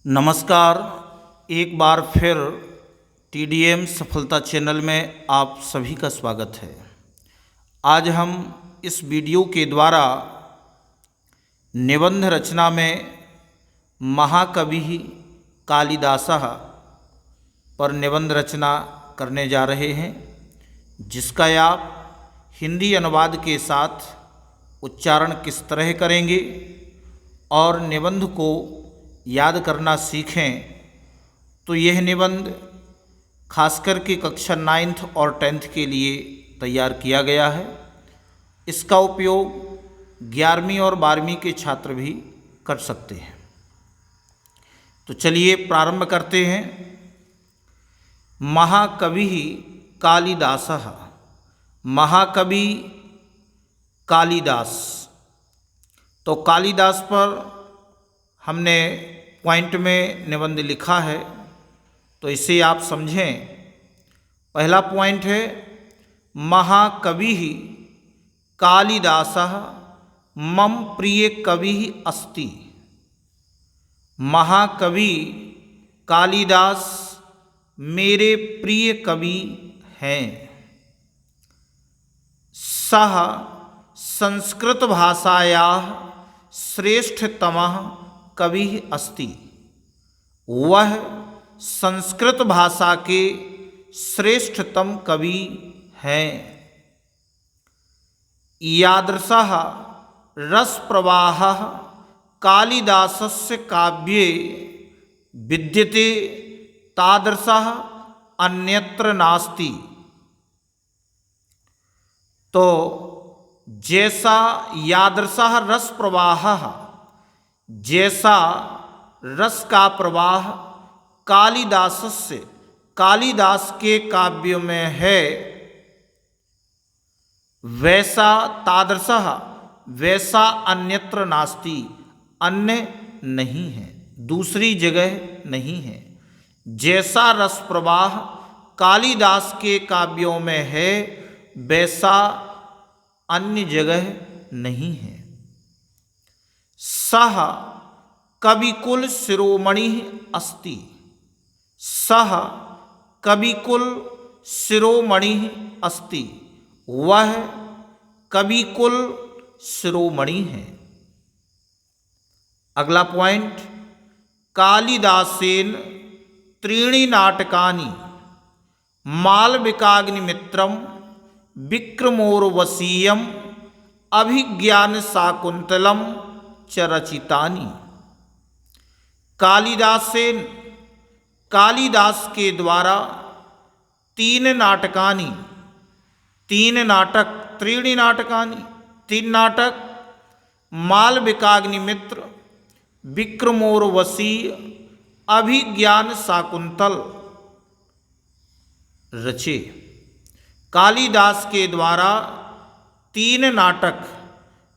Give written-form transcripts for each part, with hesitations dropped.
नमस्कार। एक बार फिर TDM सफलता चैनल में आप सभी का स्वागत है। आज हम इस वीडियो के द्वारा निबंध रचना में महाकवि कालिदासः पर निबंध रचना करने जा रहे हैं, जिसका आप हिंदी अनुवाद के साथ उच्चारण किस तरह करेंगे और निबंध को याद करना सीखें तो यह निबंध खासकर के कक्षा 9th और 10th के लिए तैयार किया गया है। इसका उपयोग 11वीं और 12वीं के छात्र भी कर सकते हैं। तो चलिए प्रारंभ करते हैं। महाकवि कालिदासः। महाकवि कालिदास। तो कालिदास पर हमने पॉइंट में निबंध लिखा है, तो इसे आप समझें। पहला पॉइंट है महाकवि कालिदासः मम प्रिय कवि अस्ति। महाकवि कालिदास मेरे प्रिय कवि हैं। सः संस्कृत भाषायाः श्रेष्ठतमः कवि अस्ति। वह संस्कृत भाषा के श्रेष्ठतम कवि हैं। यादृशः रस प्रवाहः कालिदासस्य काव्ये विद्यते तादृशः अन्यत्र नास्ति। तो जैसा यादृशः रस प्रवाहः, जैसा रस का प्रवाह कालिदासस्य कालिदास के काव्य में है, वैसा तादृशः वैसा अन्यत्र नास्ति, अन्य नहीं है, दूसरी जगह नहीं है। जैसा रस प्रवाह कालिदास के काव्यों में है, वैसा अन्य जगह नहीं है। सः कविकुल शिरोमणि अस्ति। सः कविकुल शिरोमणि अस्ति। वह कविकुल शिरोमणि है। अगला पॉइंट, कालिदासेन त्रीणि नाटकानि मालविकाग्निमित्रम विक्रमोर्वशीयम अभिज्ञानशाकुन्तलम च रचितानि। कालिदासेन कालिदास के द्वारा तीन नाटक त्रीणि नाटकानि, तीन नाटक मालविकाग्निमित्र, विक्रमोर्वशीय, अभिज्ञानशाकुन्तल रचे। कालिदास के द्वारा तीन नाटक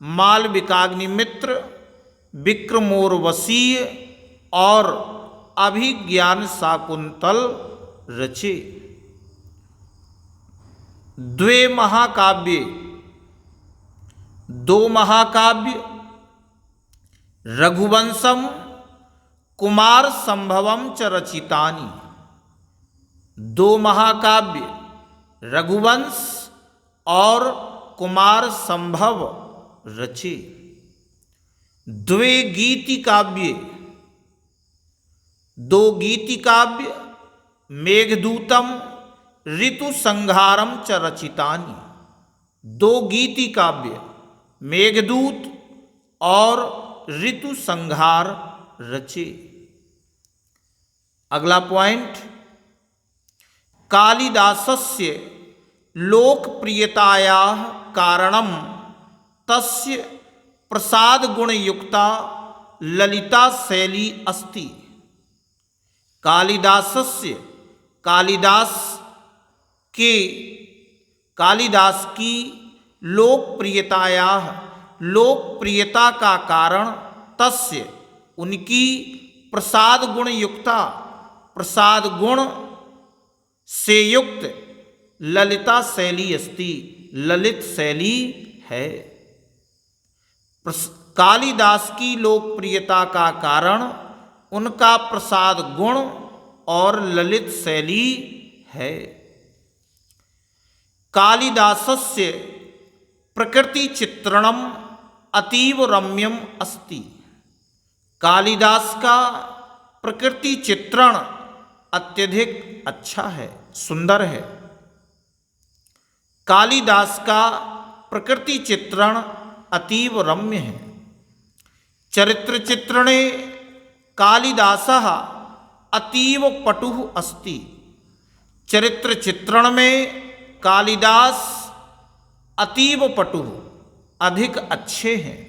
मालविकाग्निमित्र, विक्रमोर्वशीय और अभिज्ञानशाकुन्तल रचे। द्वे महाकाव्ये, दो महाकाव्य रघुवंशम कुमार संभवम च रचितानि। दो महाकाव्य रघुवंश और कुमार संभव रचे। द्वे गीति काव्ये, दो गीति काव्य मेघदूतम ऋतु संहारम च रचितानि। दो गीति काव्य मेघदूत और ऋतु संहार रचे। अगला पॉइंट, कालिदासस्य लोकप्रियतायाः कारणम तस्य प्रसाद गुणयुक्ता ललिता शैली अस्ति। कालिदासस्य कालिदास की लोकप्रियता का कारण तस्य उनकी प्रसाद गुण से युक्त ललिता शैली अस्ति, ललित शैली है। कालिदास की लोकप्रियता का कारण उनका प्रसाद गुण और ललित शैली है। कालिदासस्य प्रकृति चित्रणम अतीव रम्यम अस्ति। कालिदास का प्रकृति चित्रण अत्यधिक अच्छा है, सुंदर है। कालिदास का प्रकृति चित्रण अतीव रम्य है। चरित्र चित्रणे कालिदासः अतीव पटुः अस्ति। चरित्र चित्रण में कालिदास अतीव पटुः, अधिक अच्छे हैं।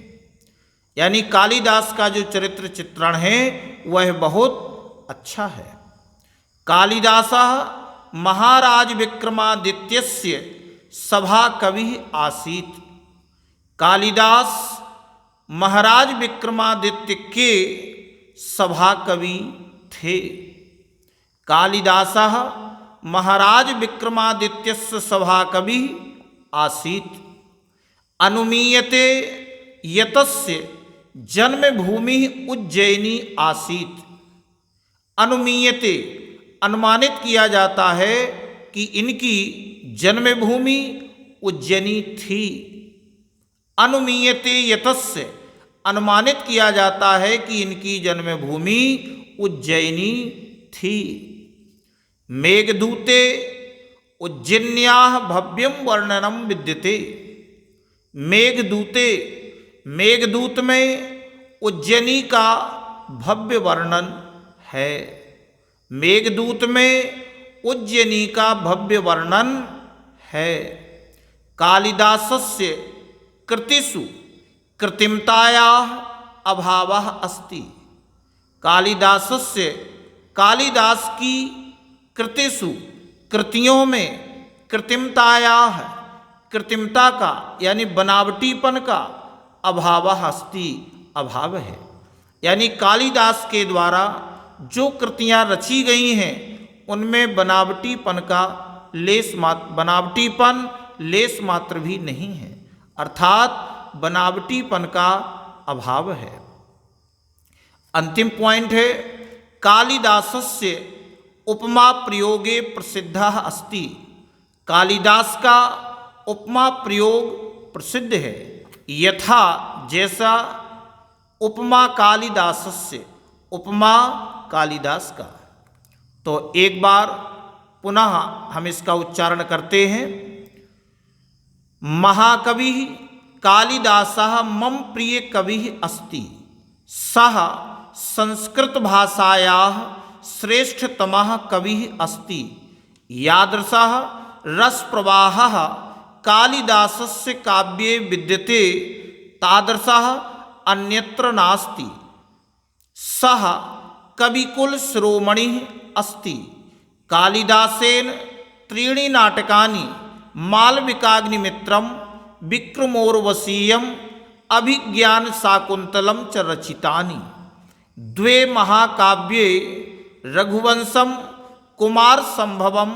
यानी कालिदास का जो चरित्र चित्रण है वह बहुत अच्छा है। कालिदासः महाराज विक्रमादित्यस्य सभा कवि आसीत्। कालिदास महाराज विक्रमादित्य के सभा कवि थे। कालिदासः महाराज विक्रमादित्यस्य सभा कवि आसीत्। अनुमीयते यतस्य जन्मभूमि उज्जैनी आसीत्। अनुमीयते, अनुमानित किया जाता है कि इनकी जन्मभूमि उज्जैनी थी। अनुमीयते यतस्य, अनुमानित किया जाता है कि इनकी जन्मभूमि उज्जैनी थी। मेघदूते उज्जैन्याः भव्यं वर्णनम विद्यते। मेघदूते, मेघदूत में उज्जैनी का भव्य वर्णन है। मेघदूत में उज्जैनी का भव्य वर्णन है। कालिदासस्य कृतिषु कृत्रिमतायाः अभावः अस्ति। कालिदासस्य, कालिदास की कृतिषु, कृतियों में कृत्रिमतायाः, कृत्रिमता का यानी बनावटीपन का अभावः अस्ति, अभाव है। यानी कालिदास के द्वारा जो कृतियाँ रची गई हैं उनमें बनावटीपन का बनावटीपन लेस मात्र भी नहीं है, अर्थात बनावटीपन का अभाव है। अंतिम पॉइंट है, कालिदासस्य उपमा प्रयोगे प्रसिद्धः अस्ति। कालिदास का उपमा प्रयोग प्रसिद्ध है। यथा, जैसा, उपमा कालिदासस्य, उपमा कालिदास का। तो एक बार पुनः हम इसका उच्चारण करते हैं। महाकवि कालिदासः मम प्रिय कवि अस्ति। सः संस्कृत भाषायाः श्रेष्ठतमः कवि अस्ति। यादृशः रसप्रवाहः कालिदासस्य काव्ये विद्यते तादृशः अन्यत्र नास्ति। सः कविकुल शिरोमणिः अस्ति। कालिदासेन त्रीणि नाटकानि मालविकाग्निमित्रम, विक्रमोर्वशीयम, अभिज्ञानशाकुन्तलं च रचितानि। द्वे महाकाव्ये रघुवंशम, कुमारसंभवम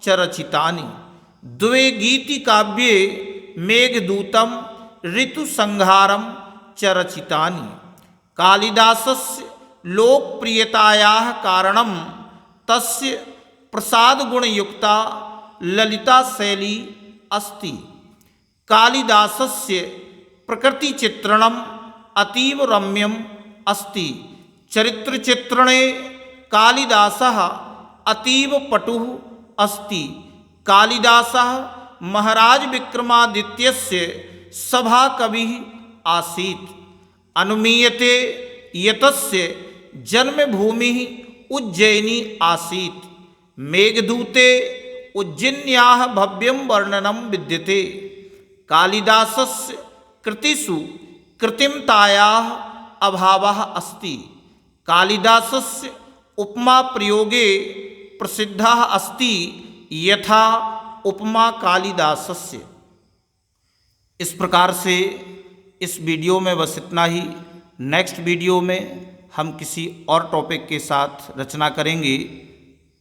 च रचितानि। द्वे गीतिकाव्ये मेघदूतम, ऋतुसंहारम च रचितानि। कालिदासस्य लोकप्रियतायाः कारणं तस्य प्रसादगुणयुक्ता ललिता शैली अस्ति। कालिदासस्य प्रकृतिचित्रणम् अतीव रम्यम् अस्ति। चरित्रचित्रणे कालिदासः अतीव पटुः अस्ति। कालिदासः महाराज विक्रमादित्यस्य सभाकविः आसीत्। अनुमीयते यतस्य जन्मभूमिः उज्जैनी आसीत्। मेघदूते उज्जैन्याः भव्यं वर्णनं विद्यते। कालिदासस्य कृतिषु कृत्रिमतायाः अभावः अस्ति। कालिदासस्य उपमा प्रयोगे प्रसिद्धः अस्ति यथा उपमा कालिदासस्य। इस प्रकार से इस वीडियो में बस इतना ही। नेक्स्ट वीडियो में हम किसी और टॉपिक के साथ रचना करेंगे।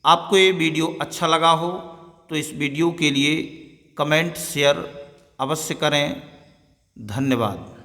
आपको ये वीडियो अच्छा लगा हो तो इस वीडियो के लिए कमेंट शेयर अवश्य करें। धन्यवाद।